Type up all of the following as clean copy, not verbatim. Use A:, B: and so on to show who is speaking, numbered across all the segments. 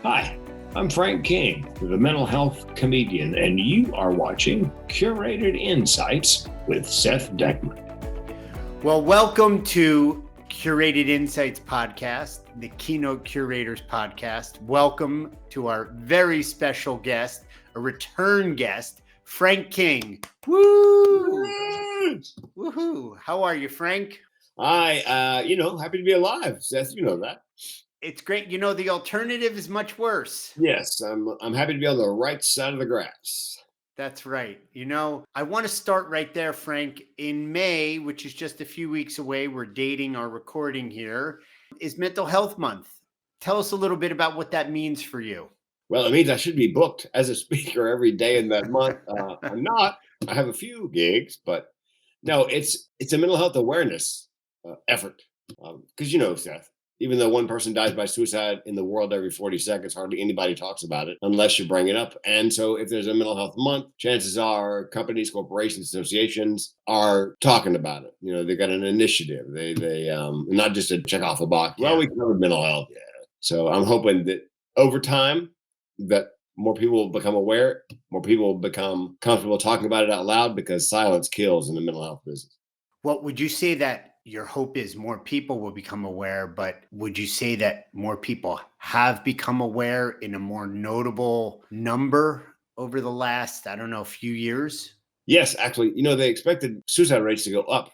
A: Hi, I'm Frank King, the mental health comedian, and you are watching Curated Insights with Seth Dechtman.
B: Well, welcome to Curated Insights podcast, the Keynote Curators podcast. Welcome to our very special guest, a return guest, Frank King. Woo! Woohoo! How are you, Frank?
A: Happy to be alive, Seth. You know that.
B: It's great. You know, the alternative is much worse.
A: Yes, I'm happy to be on the right side of the grass.
B: That's right. You know, I want to start right there, Frank. In May, which is just a few weeks away, we're dating our recording here, is Mental Health Month. Tell us a little bit about what that means for you.
A: Well, it means I should be booked as a speaker every day in that month. I'm not. I have a few gigs, but no, it's a mental health awareness effort. Because Seth, even though one person dies by suicide in the world every 40 seconds, hardly anybody talks about it unless you bring it up. And so if there's a mental health month, chances are companies, corporations, associations are talking about it. You know, they got an initiative. They not just to check off a box. Well, we covered mental health. Yeah. So I'm hoping that over time that more people will become aware, more people will become comfortable talking about it out loud, because silence kills in the mental health business.
B: What would you say that your hope is more people will become aware, but would you say that more people have become aware in a more notable number over the last, I don't know, few years?
A: Yes, actually, they expected suicide rates to go up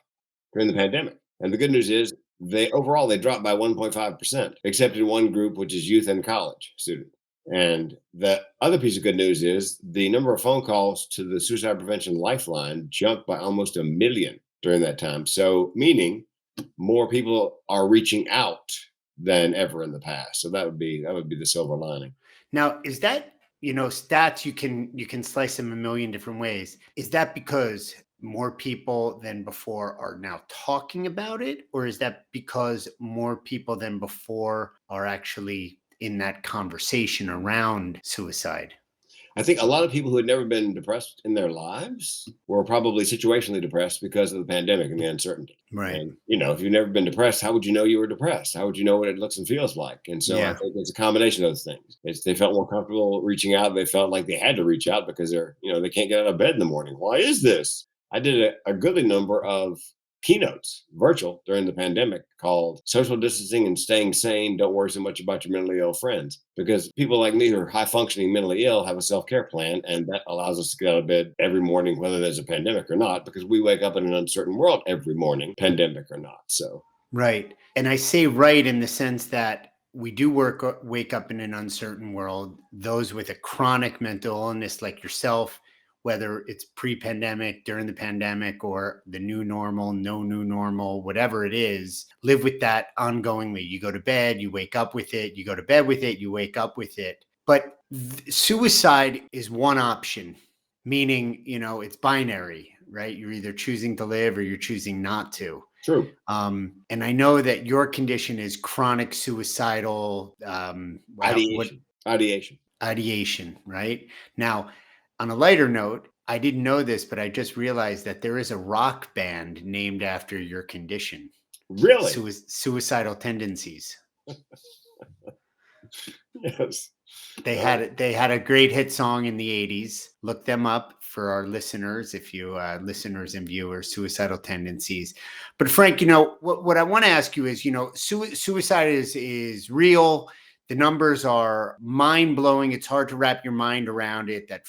A: during the pandemic. And the good news is they dropped by 1.5%, except in one group, which is youth and college students. And the other piece of good news is the number of phone calls to the suicide prevention lifeline jumped by almost 1 million during that time. So meaning more people are reaching out than ever in the past. So that would be the silver lining.
B: Now, is that, stats, you can slice them a million different ways. Is that because more people than before are now talking about it, or is that because more people than before are actually in that conversation around suicide?
A: I think a lot of people who had never been depressed in their lives were probably situationally depressed because of the pandemic and the uncertainty.
B: Right.
A: And, if you've never been depressed, how would you know you were depressed? How would you know what it looks and feels like? And so I think it's a combination of those things. They felt more comfortable reaching out. They felt like they had to reach out because they can't get out of bed in the morning. Why is this? I did a goodly number of keynotes virtual during the pandemic called Social Distancing and Staying Sane. Don't worry so much about your mentally ill friends, because people like me who are high functioning mentally ill have a self-care plan, and that allows us to get out of bed every morning, whether there's a pandemic or not, because we wake up in an uncertain world every morning, pandemic or not. So
B: right. And I say right in the sense that we do wake up in an uncertain world. Those with a chronic mental illness like yourself, whether it's pre-pandemic, during the pandemic, or the new normal, no new normal, whatever it is, live with that ongoingly. You go to bed, you wake up with it, you go to bed with it, you wake up with it. But suicide is one option, meaning, it's binary, right? You're either choosing to live or you're choosing not to.
A: true.
B: And I know that your condition is chronic suicidal ideation, right? Now, on a lighter note, I didn't know this, but I just realized that there is a rock band named after your condition.
A: Really?
B: Suicidal Tendencies.
A: Yes.
B: They had a great hit song in the 80s. Look them up for our listeners, if you listeners and viewers, Suicidal Tendencies. But Frank, what I want to ask you is, suicide is real. The numbers are mind-blowing. It's hard to wrap your mind around it that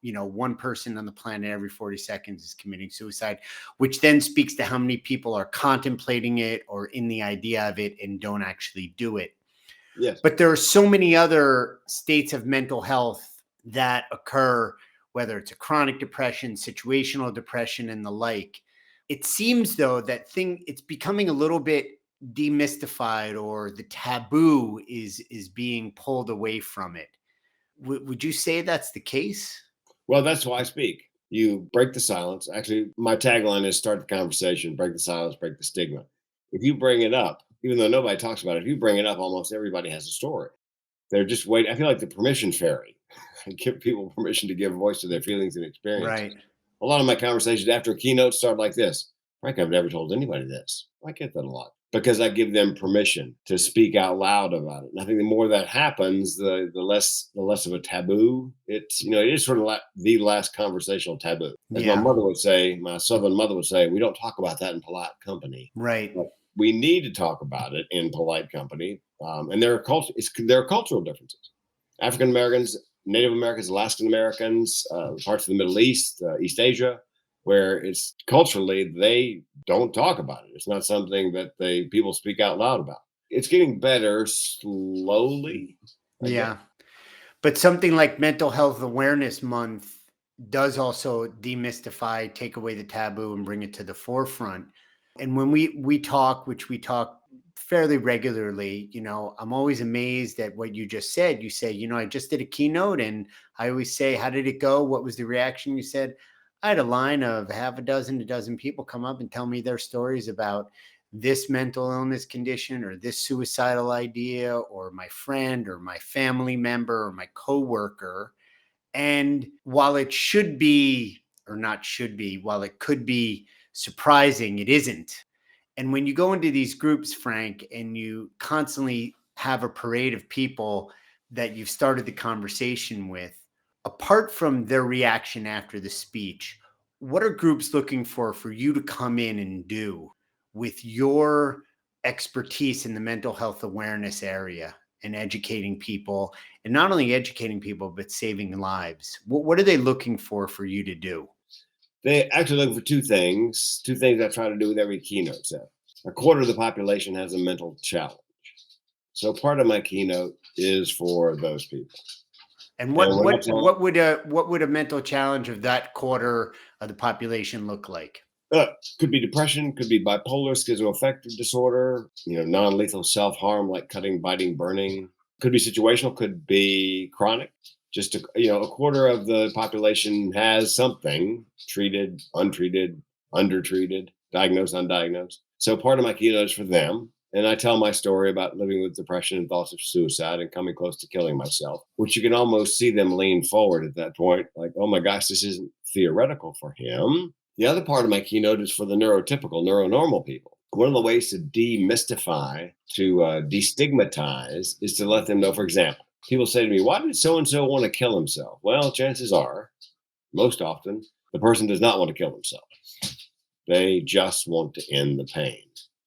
B: one person on the planet every 40 seconds is committing suicide, which then speaks to how many people are contemplating it or in the idea of it and don't actually do it.
A: Yes.
B: But there are so many other states of mental health that occur, whether it's a chronic depression, situational depression, and the like. It seems, though, that it's becoming a little bit demystified, or the taboo is being pulled away from it. Would you say that's the case?
A: Well, that's why I speak. You break the silence. Actually, my tagline is start the conversation, break the silence, break the stigma. If you bring it up, even though nobody talks about it, if you bring it up, almost everybody has a story. They're just waiting. I feel like the permission fairy. I give people permission to give voice to their feelings and experiences.
B: Right.
A: A lot of my conversations after a keynote start like this. Frank, I've never told anybody this. I get that a lot. because I give them permission to speak out loud about it. And I think the more that happens, the less of a taboo. It's it is sort of like the last conversational taboo. As my
B: Yeah,
A: mother would say, my southern mother would say, we don't talk about that in polite company.
B: right.
A: But we need to talk about it in polite company. And there are cultural differences. African Americans, Native Americans, Alaskan Americans, parts of the Middle East, East Asia, where it's culturally they don't talk about it. It's not something that people speak out loud about. It's getting better slowly, I guess.
B: Yeah. But something like Mental Health Awareness Month does also demystify, take away the taboo, and bring it to the forefront. And when we talk, which we talk fairly regularly, I'm always amazed at what you just said. You say, I just did a keynote, and I always say, how did it go? What was the reaction? You said, I had a line of half a dozen people come up and tell me their stories about this mental illness condition or this suicidal idea or my friend or my family member or my coworker. And while it should be, or not should be, while it could be surprising, it isn't. And when you go into these groups, Frank, and you constantly have a parade of people that you've started the conversation with, apart from their reaction after the speech, what are groups looking for you to come in and do with your expertise in the mental health awareness area and educating people, and not only educating people, but saving lives? What are they looking for you to do?
A: They actually look for two things I try to do with every keynote set. A quarter of the population has a mental challenge. So part of my keynote is for those people.
B: And
A: And
B: what
A: when I
B: what
A: tell
B: what would a mental challenge of that quarter of the population look like?
A: could be depression, could be bipolar, schizoaffective disorder, non-lethal self-harm like cutting, biting, burning. Could be situational, could be chronic. Just a quarter of the population has something treated, untreated, undertreated, diagnosed, undiagnosed. So part of my keynote is for them. And I tell my story about living with depression and thoughts of suicide and coming close to killing myself, which you can almost see them lean forward at that point. Like, oh my gosh, this isn't theoretical for him. The other part of my keynote is for the neurotypical, neuronormal people. One of the ways to demystify, to destigmatize, is to let them know, for example, people say to me, why did so and so want to kill himself? Well, chances are, most often, the person does not want to kill themselves. They just want to end the pain,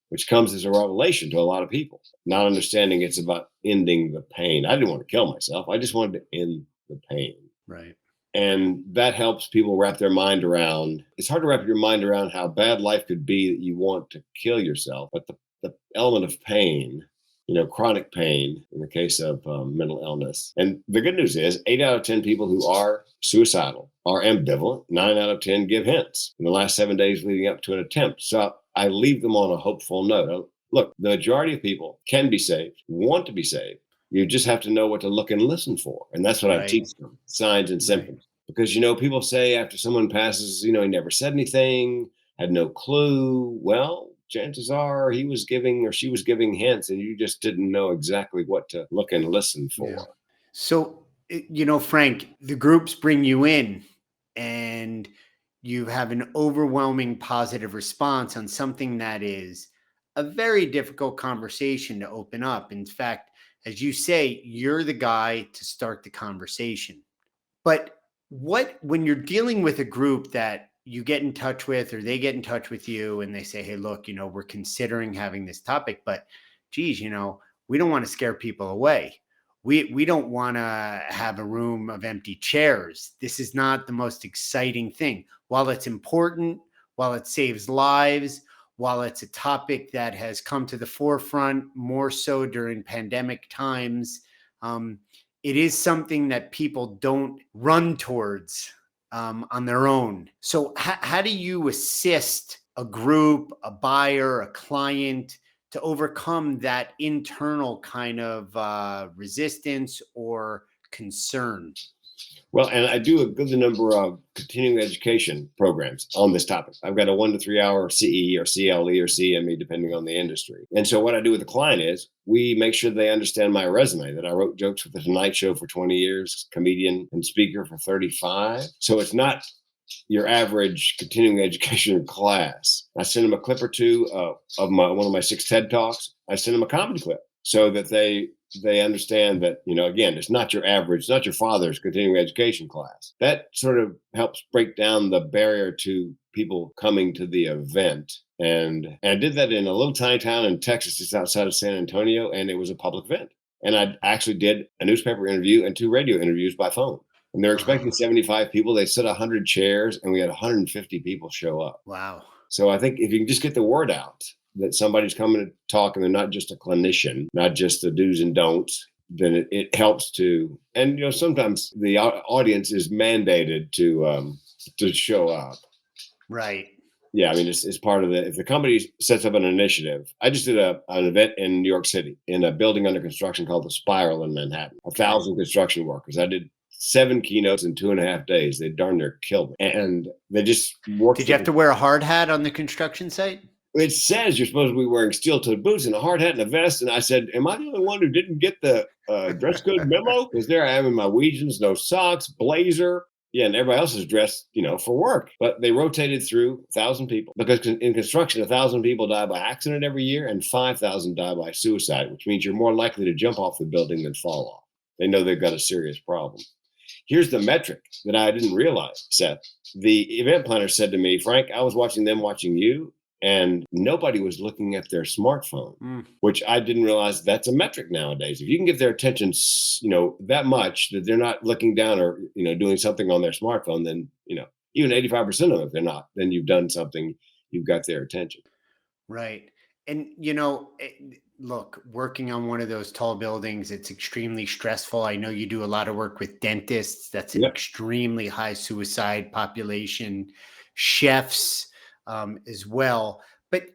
A: which comes as a revelation to a lot of people, not understanding it's about ending the pain. I didn't want to kill myself. I just wanted to end the pain.
B: Right.
A: And that helps people wrap their mind around. It's hard to wrap your mind around how bad life could be that you want to kill yourself. But the element of pain, chronic pain in the case of mental illness. And the good news is 8 out of 10 people who are suicidal are ambivalent. 9 out of 10 give hints in the last 7 days leading up to an attempt. So I leave them on a hopeful note. Look, the majority of people can be saved, want to be saved. You just have to know what to look and listen for. And that's what I
B: Right.
A: teach them, signs and
B: Right.
A: symptoms. Because, people say after someone passes, he never said anything, had no clue. Well, chances are he was giving or she was giving hints and you just didn't know exactly what to look and listen
B: Yeah.
A: for.
B: So, Frank, the groups bring you in and you have an overwhelming positive response on something that is a very difficult conversation to open up. In fact, as you say, you're the guy to start the conversation. But when you're dealing with a group that you get in touch with or they get in touch with you and they say, hey, look, we're considering having this topic, but geez, we don't want to scare people away. We don't want to have a room of empty chairs. This is not the most exciting thing. While it's important, while it saves lives, while it's a topic that has come to the forefront more so during pandemic times, it is something that people don't run towards on their own. So how do you assist a group, a buyer, a client to overcome that internal kind of resistance or concern?
A: Well, and I do a good number of continuing education programs on this topic. I've got a 1 to 3 hour CE or CLE or CME, depending on the industry. And so what I do with the client is we make sure they understand my resume, that I wrote jokes for the Tonight Show for 20 years, comedian and speaker for 35. So it's not your average continuing education class. I send them a clip or two of one of my 6 TED Talks. I send them a comedy clip so that they understand that, again, it's not your average, it's not your father's continuing education class. That sort of helps break down the barrier to people coming to the event. And I did that in a little tiny town in Texas, just outside of San Antonio, and it was a public event. And I actually did a newspaper interview and 2 radio interviews by phone. And they're expecting 75 people. They set 100 chairs, and we had 150 people show up.
B: Wow.
A: So I think if you can just get the word out that somebody's coming to talk and they're not just a clinician, not just the do's and don'ts, then it helps to. And sometimes the audience is mandated to show up.
B: Right.
A: Yeah, I mean, it's part of if the company sets up an initiative. I just did an event in New York City in a building under construction called the Spiral in Manhattan. 1,000 construction workers. I did 7 keynotes in 2.5 days. They darn near killed me. And they just worked.
B: Did you have to wear a hard hat on the construction site?
A: It says you're supposed to be wearing steel-toed boots and a hard hat and a vest. And I said, am I the only one who didn't get the dress code memo? Because there I am in my Weegians, no socks, blazer. Yeah, and everybody else is dressed, for work. But they rotated through 1,000 people because in construction, 1,000 people die by accident every year and 5,000 die by suicide, which means you're more likely to jump off the building than fall off. They know they've got a serious problem. Here's the metric that I didn't realize, Seth. The event planner said to me, Frank, I was watching them watching you, and nobody was looking at their smartphone, which I didn't realize that's a metric nowadays. If you can get their attention, that much that they're not looking down or, doing something on their smartphone, then, even 85% of it, they're not, then you've done something, you've got their attention.
B: Right. And, look, working on one of those tall buildings, it's extremely stressful. I know you do a lot of work with dentists. That's an extremely high suicide population, chefs as well. But,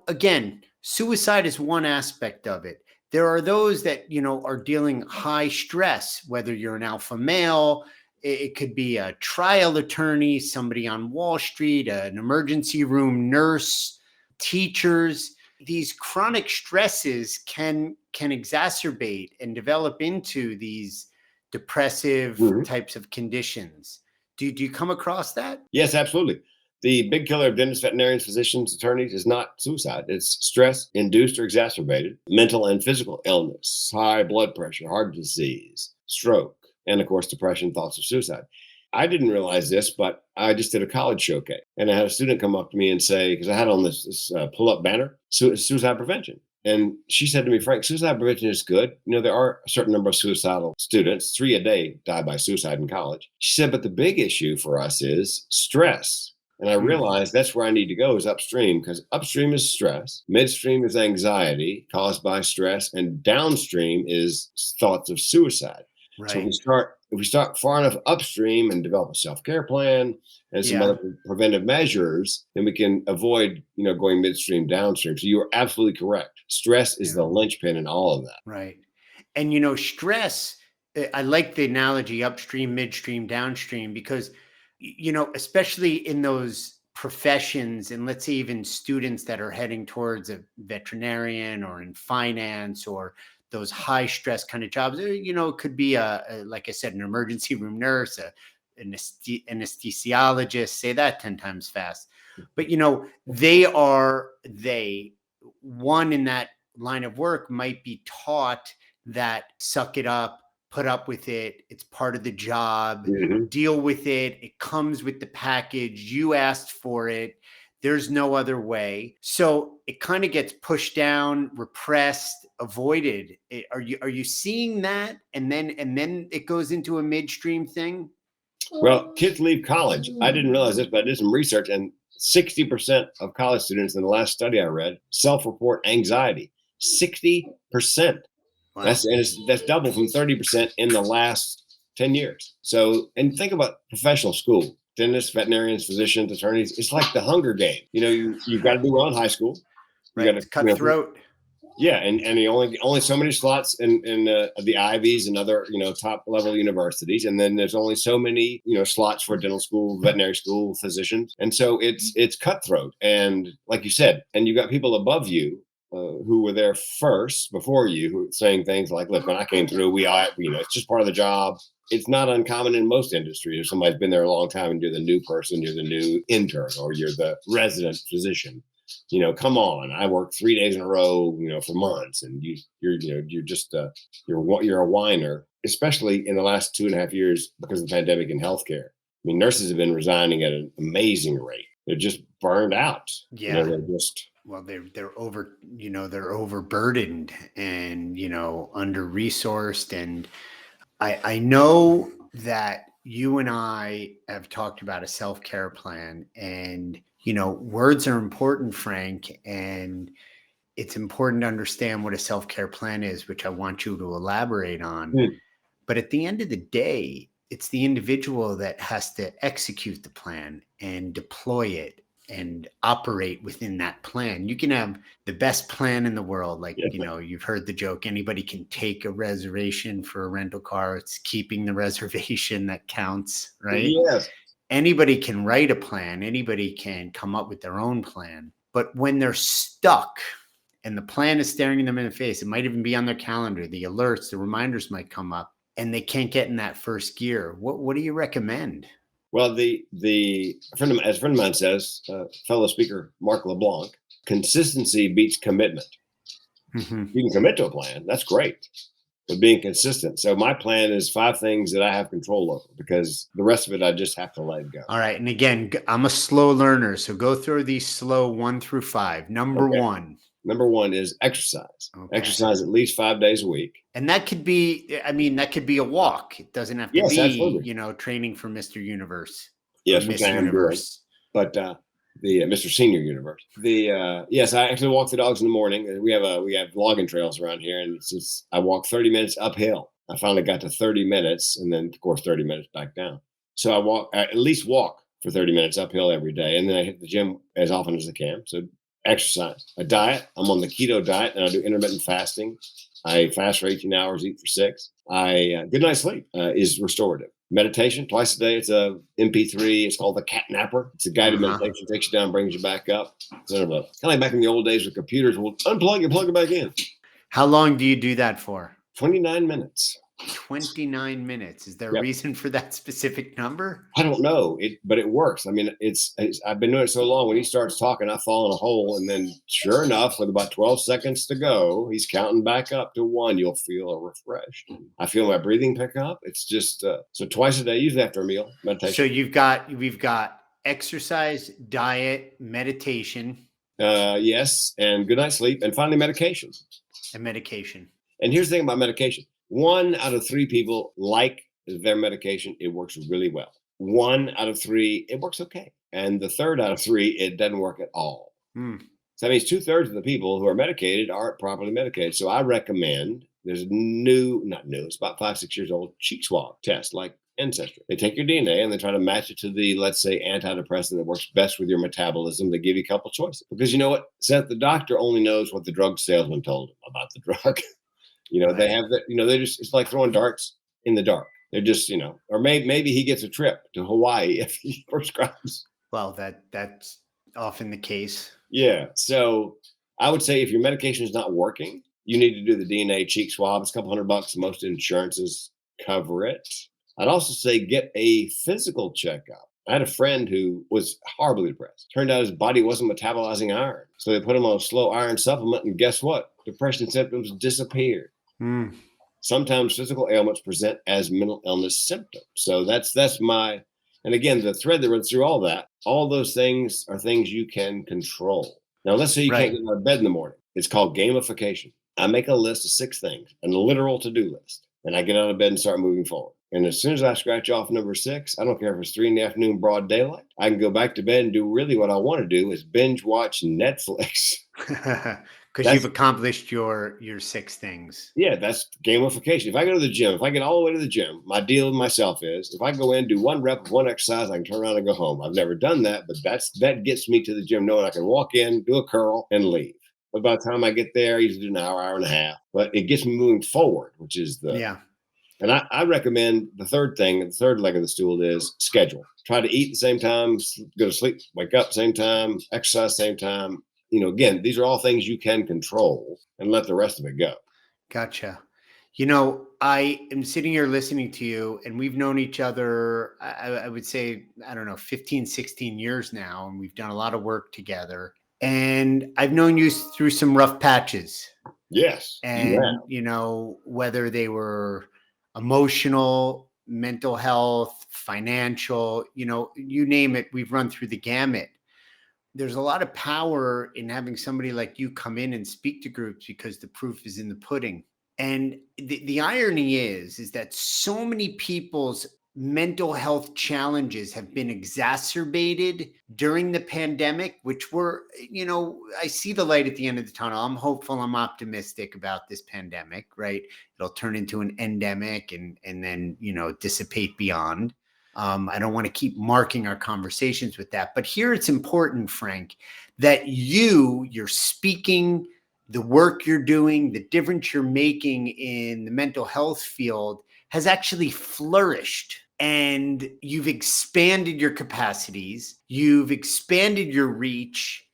B: again, suicide is one aspect of it. There are those that, are dealing high stress, whether you're an alpha male, it could be a trial attorney, somebody on Wall Street, an emergency room nurse, teachers. These chronic stresses can exacerbate and develop into these depressive types of conditions. Do you come across that?
A: Yes, absolutely. The big killer of dentists, veterinarians, physicians, attorneys is not suicide. It's stress induced or exacerbated, mental and physical illness, high blood pressure, heart disease, stroke, and of course, depression, thoughts of suicide. I didn't realize this, but I just did a college showcase, and I had a student come up to me and say, because I had on this pull-up banner, suicide prevention. And she said to me, Frank, suicide prevention is good. There are a certain number of suicidal students, 3 a day die by suicide in college. She said, but the big issue for us is stress. And I realized that's where I need to go is upstream, because upstream is stress, midstream is anxiety caused by stress, and downstream is thoughts of suicide. Right. So if we start far enough upstream and develop a self-care plan and some other preventive measures, then we can avoid, going midstream, downstream. So you are absolutely correct. Stress is the linchpin in all of that.
B: Right. And, stress, I like the analogy upstream, midstream, downstream, because, especially in those professions, and let's say even students that are heading towards a veterinarian or in finance or those high stress kind of jobs, it could be like I said, an emergency room nurse, an anesthesiologist, say that 10 times fast. But, one in that line of work might be taught that suck it up, put up with it. It's part of the job, deal with it. It comes with the package. You asked for it. There's no other way. So it kind of gets pushed down, repressed, avoided. Are you seeing that? And then it goes into a midstream thing?
A: Well, kids leave college. I didn't realize this, but I did some research, and 60% of college students in the last study I read self-report anxiety. 60%. Wow. That's double from 30% in the last 10 years. So, and think about professional school. Dentists, veterinarians, physicians, attorneys. It's like the Hunger Game. You've got to do well in high school.
B: You got to cutthroat.
A: Yeah, and you only so many slots in the Ivies and other top level universities, and then there's only so many slots for dental school, veterinary school, physicians, and so it's cutthroat. And like you said, and you've got people above you who were there first before you, who were saying things like, "Look, when I came through, it's just part of the job." It's not uncommon in most industries. If somebody's been there a long time and you're the new person, you're the new intern, or you're the resident physician. Come on. I worked 3 days in a row, for months, and you're just you're a whiner, especially in the last 2.5 years because of the pandemic in healthcare. I mean, nurses have been resigning at an amazing rate. They're just burned out.
B: Yeah.
A: They're just
B: Well, they're overburdened and, under resourced. And I know that you and I have talked about a self-care plan, and, words are important, Frank, and it's important to understand what a self-care plan is, which I want you to elaborate on.
A: Hmm.
B: But at the end of the day, it's the individual that has to execute the plan and deploy it and operate within that plan. You can have the best plan in the world. Like,
A: Yeah.
B: you've heard the joke, anybody can take a reservation for a rental car. It's keeping the reservation that counts, right?
A: Yes.
B: Anybody can write a plan. Anybody can come up with their own plan. But when they're stuck and the plan is staring them in the face, it might even be on their calendar, the alerts, the reminders might come up, and they can't get in that first gear. What do you recommend?
A: Well, as a friend of mine says, fellow speaker Mark LeBlanc, consistency beats commitment.
B: Mm-hmm.
A: You can commit to a plan, that's great, but being consistent. So my plan is 5 things that I have control over, because the rest of it I just have to let go.
B: All right. And again, I'm a slow learner, so go through these slow 1 through 5. Number
A: Okay.
B: 1.
A: Number 1 is exercise.
B: Okay.
A: Exercise at least 5 days a week.
B: And that could be a walk. It doesn't have to
A: Yes,
B: be,
A: absolutely.
B: Training for Mr. Universe.
A: Yes,
B: Miss
A: which I am doing.
B: Universe.
A: But the Mr. Senior Universe. Yes, I actually walk the dogs in the morning. We have logging trails around here, and I walk 30 minutes uphill. I finally got to 30 minutes, and then of course 30 minutes back down. So I at least walk for 30 minutes uphill every day, and then I hit the gym as often as I can. So exercise. A diet. I'm on the keto diet, and I do intermittent fasting. I fast for 18 hours, eat for 6. Good night's sleep is restorative. Meditation twice a day. It's a MP3. It's called the Cat Napper. It's a guided meditation. Takes you down, brings you back up. Kind of like back in the old days with computers. We'll unplug and plug it back in.
B: How long do you do that for?
A: 29 minutes.
B: 29 minutes. Is there a reason for that specific number?
A: I don't know, but it works. I mean, I've been doing it so long. When he starts talking, I fall in a hole, and then sure enough, with about 12 seconds to go, he's counting back up to 1. You'll feel refreshed. I feel my breathing pick up. It's just so twice a day, usually after a meal, meditation.
B: So we've got exercise, diet, meditation.
A: Yes, and good night's sleep, and finally medication.
B: And medication.
A: And here's the thing about medication. 1 out of 3 people like their medication. It works really well. 1 out of 3, it works okay. And the third out of 3, it doesn't work at all. So that means 2/3 of the people who are medicated aren't properly medicated. So I recommend, there's not new, it's about 5-6 years old, cheek swab test like Ancestry. They take your DNA and they try to match it to the, let's say, antidepressant that works best with your metabolism. They give you a couple choices. Because you know what, Seth, the doctor only knows what the drug salesman told him about the drug. They have that, it's like throwing darts in the dark. They're just, or maybe he gets a trip to Hawaii if he prescribes.
B: Well, that's often the case.
A: Yeah. So I would say if your medication is not working, you need to do the DNA cheek swab. It's a couple $100. Most insurances cover it. I'd also say get a physical checkup. I had a friend who was horribly depressed. Turned out his body wasn't metabolizing iron. So they put him on a slow iron supplement, and guess what? Depression symptoms disappeared. Sometimes physical ailments present as mental illness symptoms. So that's my, and again, the thread that runs through all those things are things you can control. Now, let's say you can't get out of bed in the morning. It's called gamification. I make a list of 6 things, a literal to-do list, and I get out of bed and start moving forward. And as soon as I scratch off number 6, I don't care if it's 3 in the afternoon, broad daylight, I can go back to bed and do really what I want to do, is binge watch Netflix.
B: Because you've accomplished your 6 things.
A: Yeah, that's gamification. If I go to the gym, if I get all the way to the gym, my deal with myself is if I go in, do 1 rep of 1 exercise, I can turn around and go home. I've never done that, but that gets me to the gym knowing I can walk in, do a curl, and leave. But by the time I get there, I usually do an hour and a half. But it gets me moving forward, which is And I recommend the third leg of the stool is schedule. Try to eat at the same time, go to sleep, wake up same time, exercise same time. again, these are all things you can control and let the rest of it go.
B: Gotcha. I am sitting here listening to you, and we've known each other, I would say, I don't know, 15, 16 years now, and we've done a lot of work together. And I've known you through some rough patches.
A: Yes, you
B: And,
A: have.
B: whether they were emotional, mental health, financial, you name it, we've run through the gamut. There's a lot of power in having somebody like you come in and speak to groups because the proof is in the pudding. And the irony is that so many people's mental health challenges have been exacerbated during the pandemic, which I see the light at the end of the tunnel. I'm hopeful, I'm optimistic about this pandemic, right? It'll turn into an endemic and then, dissipate beyond. I don't want to keep marking our conversations with that. But here it's important, Frank, that you're speaking, the work you're doing, the difference you're making in the mental health field has actually flourished. And you've expanded your capacities, you've expanded your reach,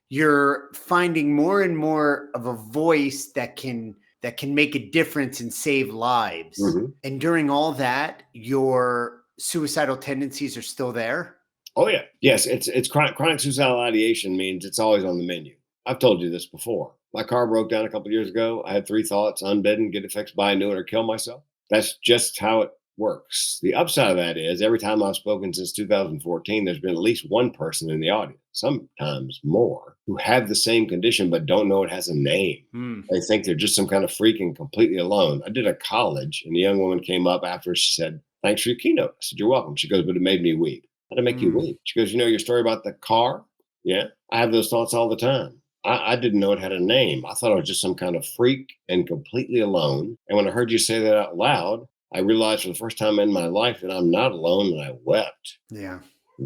B: you're finding more and more of a voice that can make a difference and save lives.
A: Mm-hmm.
B: And during all that, your suicidal tendencies are still there?
A: Oh yeah, yes. It's chronic suicidal ideation means it's always on the menu. I've told you this before. My car broke down a couple of years ago. I had 3 thoughts: unbidden, get it fixed, buy a new one, or kill myself. That's just how it works. The upside of that is every time I've spoken since 2014, there's been at least one person in the audience, sometimes more, who have the same condition but don't know it has a name. They think they're just some kind of freak and completely alone. I did a college, and a young woman came up after. She said, "Thanks for your keynote." I said, "You're welcome." She goes, "But it made me weep." How to make you weep? She goes, your story about the car? Yeah, I have those thoughts all the time. I didn't know it had a name. I thought I was just some kind of freak and completely alone. And when I heard you say that out loud, I realized for the first time in my life that I'm not alone, and I wept.
B: Yeah.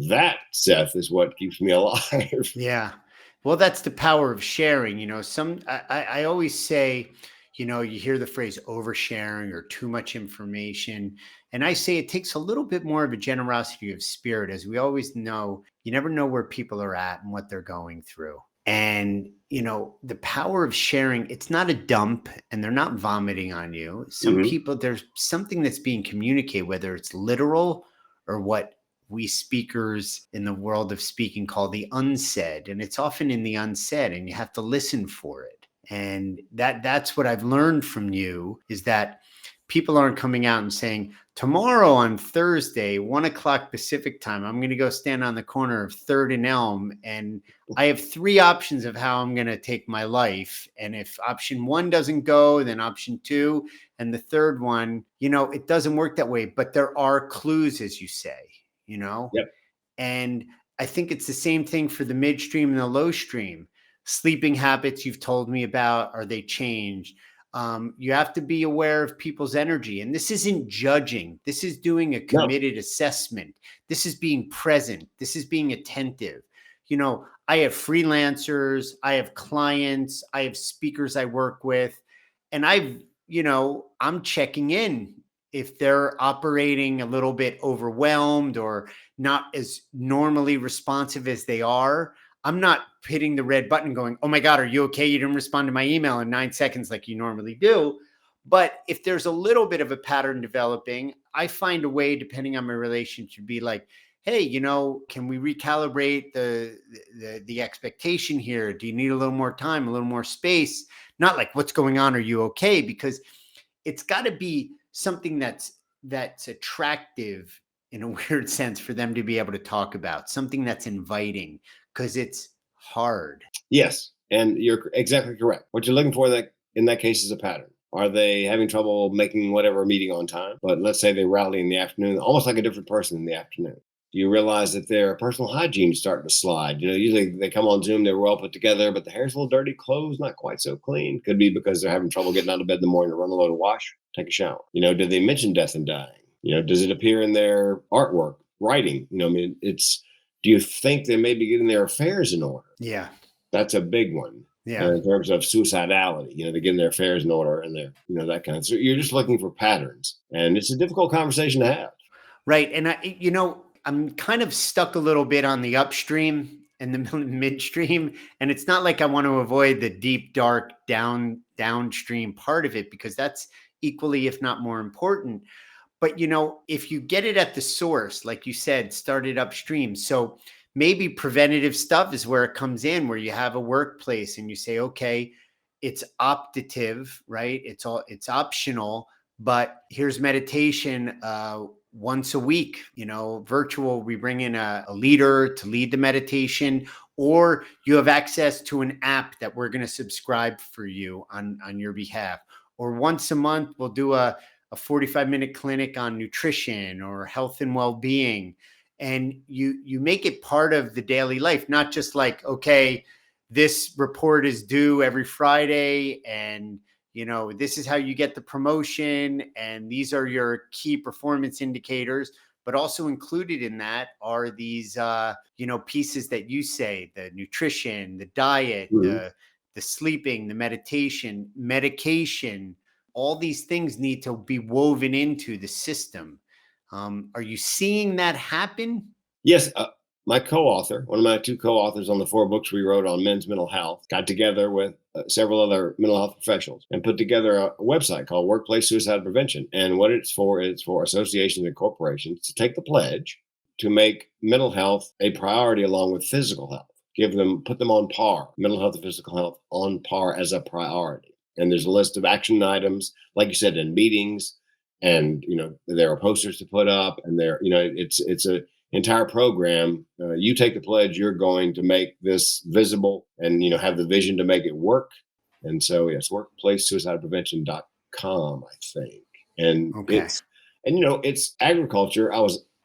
A: That, Seth, is what keeps me alive.
B: Yeah. Well, that's the power of sharing. I always say, you hear the phrase oversharing or too much information. And I say it takes a little bit more of a generosity of spirit. As we always know, you never know where people are at and what they're going through. And, the power of sharing, it's not a dump and they're not vomiting on you. Some people, there's something that's being communicated, whether it's literal or what we speakers in the world of speaking call the unsaid. And it's often in the unsaid, and you have to listen for it. And that's what I've learned from you, is that people aren't coming out and saying, tomorrow on Thursday, 1:00 Pacific time, I'm going to go stand on the corner of 3rd and Elm, and I have 3 options of how I'm going to take my life. And if option 1 doesn't go, then option 2, and the third one, it doesn't work that way. But there are clues, as you say,
A: Yep.
B: And I think it's the same thing for the midstream and the low stream. Sleeping habits you've told me about, are they changed? You have to be aware of people's energy. And this isn't judging. This is doing a committed assessment. This is being present. This is being attentive. I have freelancers, I have clients, I have speakers I work with, and I'm checking in. If they're operating a little bit overwhelmed or not as normally responsive as they are, I'm not hitting the red button going, "Oh my God, are you okay? You didn't respond to my email in 9 seconds like you normally do." But if there's a little bit of a pattern developing, I find a way, depending on my relationship, to be like, "Hey, can we recalibrate the expectation here? Do you need a little more time, a little more space?" Not like, "What's going on? Are you okay?" Because it's got to be something that's attractive in a weird sense for them to be able to talk about, something that's inviting, because it's hard.
A: Yes, and you're exactly correct. What you're looking for in that case is a pattern. Are they having trouble making whatever meeting on time? But let's say they rally in the afternoon, almost like a different person in the afternoon. Do you realize that their personal hygiene is starting to slide? Usually they come on Zoom, they're well put together, but the hair's a little dirty, clothes not quite so clean. Could be because they're having trouble getting out of bed in the morning to run a load of wash, take a shower. Did they mention death and dying? Does it appear in their artwork, writing? Do you think they may be getting their affairs in order?
B: Yeah.
A: That's a big one.
B: Yeah.
A: In terms of suicidality, they're getting their affairs in order, and they're, that kind of. So you're just looking for patterns, and it's a difficult conversation to have.
B: Right. And I'm kind of stuck a little bit on the upstream. and the midstream. And it's not like I want to avoid the deep, dark downstream part of it, because that's equally, if not more important. But, if you get it at the source, like you said, start it upstream. So maybe preventative stuff is where it comes in, where you have a workplace and you say, okay, it's optative, right? It's optional, but here's meditation once a week, virtual. We bring in a leader to lead the meditation, or you have access to an app that we're going to subscribe for you on your behalf. Or once a month, we'll do a 45-minute clinic on nutrition or health and well-being. And you make it part of the daily life, not just like, okay, this report is due every Friday, and this is how you get the promotion, and these are your key performance indicators. But also included in that are these pieces that you say: the nutrition, the diet,
A: Mhm.
B: the sleeping, the medication. All these things need to be woven into the system. Are you seeing that happen?
A: Yes, my co-author, one of my two co-authors on the 4 books we wrote on men's mental health, got together with several other mental health professionals and put together a website called Workplace Suicide Prevention. And what it's for associations and corporations to take the pledge to make mental health a priority along with physical health. Put them on par, mental health and physical health on par as a priority. And there's a list of action items, like you said, in meetings, and there are posters to put up, and it's a entire program. You take the pledge, you're going to make this visible, and have the vision to make it work. And so, yes, workplacesuicideprevention.com, I think. And
B: Okay.
A: it's agriculture.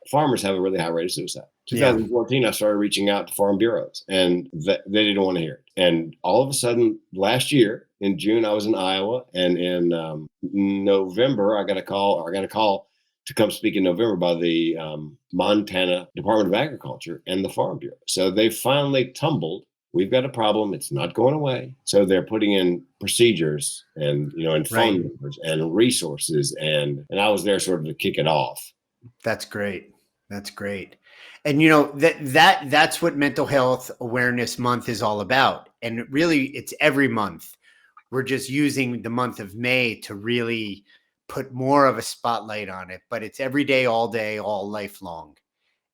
A: Farmers have a really high rate of suicide.
B: Yeah.
A: 2014, I started reaching out to farm bureaus, and they didn't want to hear it. And all of a sudden, last year in June, I was in Iowa, and in November, I got a call to come speak in November by the Montana Department of Agriculture and the Farm Bureau. So they finally tumbled. We've got a problem. It's not going away. So they're putting in procedures and and phone
B: Right.
A: numbers and resources, and I was there sort of to kick it off.
B: That's great. That's great. And that's what Mental Health Awareness Month is all about. And really, it's every month. We're just using the month of May to really put more of a spotlight on it, but it's every day, all lifelong.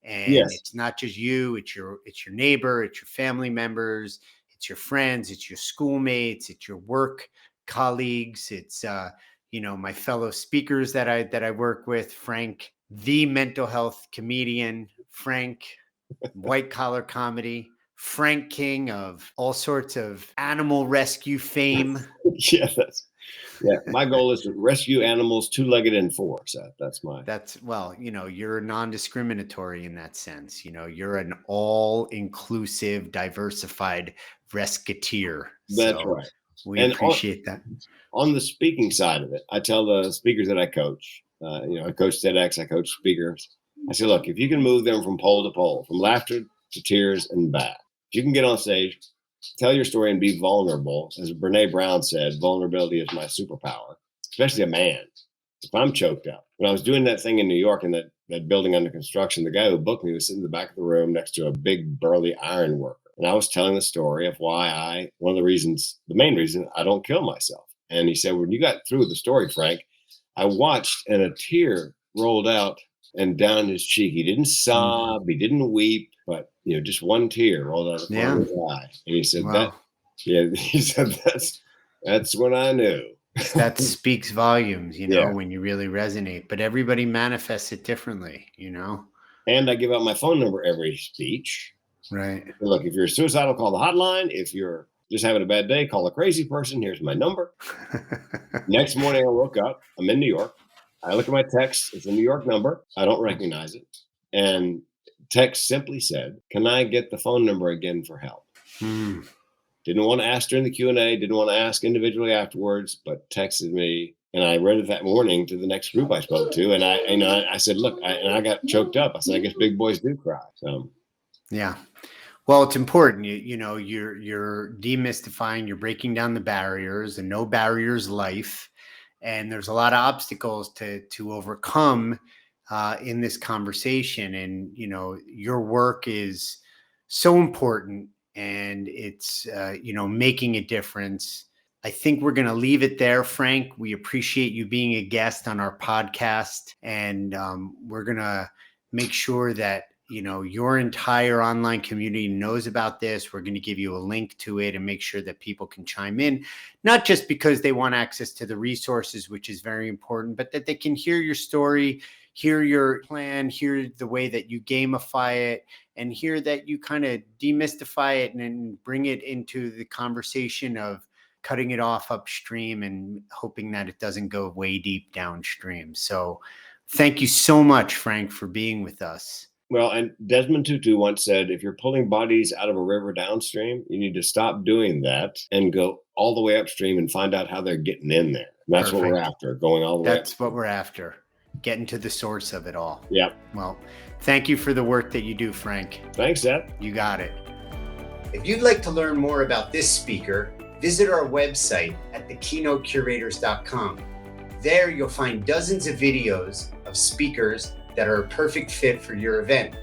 B: And
A: Yes,
B: it's not just you, it's your neighbor, it's your family members, it's your friends, it's your schoolmates, it's your work colleagues, it's my fellow speakers that I work with: Frank, the mental health comedian, Frank, white collar comedy, Frank King of all sorts of animal rescue fame.
A: yeah, my goal is to rescue animals 2-legged and 4. So that's my.
B: You're non-discriminatory in that sense. You're an all-inclusive, diversified rescuer.
A: That's
B: So
A: right.
B: we
A: And
B: appreciate that.
A: on the speaking side of it, I tell the speakers that I coach, I coach TEDx, I coach speakers. I say, look, if you can move them from pole to pole, from laughter to tears and back, if you can get on stage, tell your story and be vulnerable. As Brene Brown said, vulnerability is my superpower, especially a man. If I'm choked up. When I was doing that thing in New York in that building under construction, the guy who booked me was sitting in the back of the room next to a big burly iron worker. And I was telling the story of why the main reason I don't kill myself. And he said, when you got through the story, Frank, I watched and a tear rolled out and down his cheek. He didn't sob, he didn't weep, but just one tear rolled out of the corner of his eye. And he said
B: Wow.
A: he said that's when I knew.
B: That speaks volumes,
A: Yeah.
B: when you really resonate. But everybody manifests it differently,
A: And I give out my phone number every speech.
B: Right.
A: Look, if you're suicidal, call the hotline. If you're just having a bad day, call a crazy person. Here's my number. Next morning, I woke up. I'm in New York. I look at my text. It's a New York number. I don't recognize it. And text simply said, "Can I get the phone number again for help?" Didn't want to ask during the Q&A. Didn't want to ask individually afterwards, but texted me. And I read it that morning to the next group I spoke to. And I said, look, I got choked up. I said, I guess big boys do cry. So.
B: Yeah. Well, it's important. You're demystifying, you're breaking down the barriers, and no barriers life. And there's a lot of obstacles to overcome in this conversation. And your work is so important, and it's making a difference. I think we're going to leave it there, Frank. We appreciate you being a guest on our podcast, and we're going to make sure that your entire online community knows about this. We're going to give you a link to it and make sure that people can chime in, not just because they want access to the resources, which is very important, but that they can hear your story, hear your plan, hear the way that you gamify it, and hear that you kind of demystify it and then bring it into the conversation of cutting it off upstream and hoping that it doesn't go way deep downstream. So thank you so much, Frank, for being with us.
A: Well, and Desmond Tutu once said, if you're pulling bodies out of a river downstream, you need to stop doing that and go all the way upstream and find out how they're getting in there. And that's Perfect. What we're after, going all the way
B: That's what we're after, getting to the source of it all.
A: Yep.
B: Well, thank you for the work that you do, Frank.
A: Thanks, Seth.
B: You got it. If you'd like to learn more about this speaker, visit our website at thekeynotecurators.com. There you'll find dozens of videos of speakers that are a perfect fit for your event.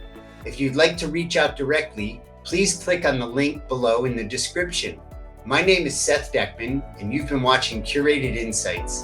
B: If you'd like to reach out directly, please click on the link below in the description. My name is Seth Dechtman, and you've been watching Curated Insights.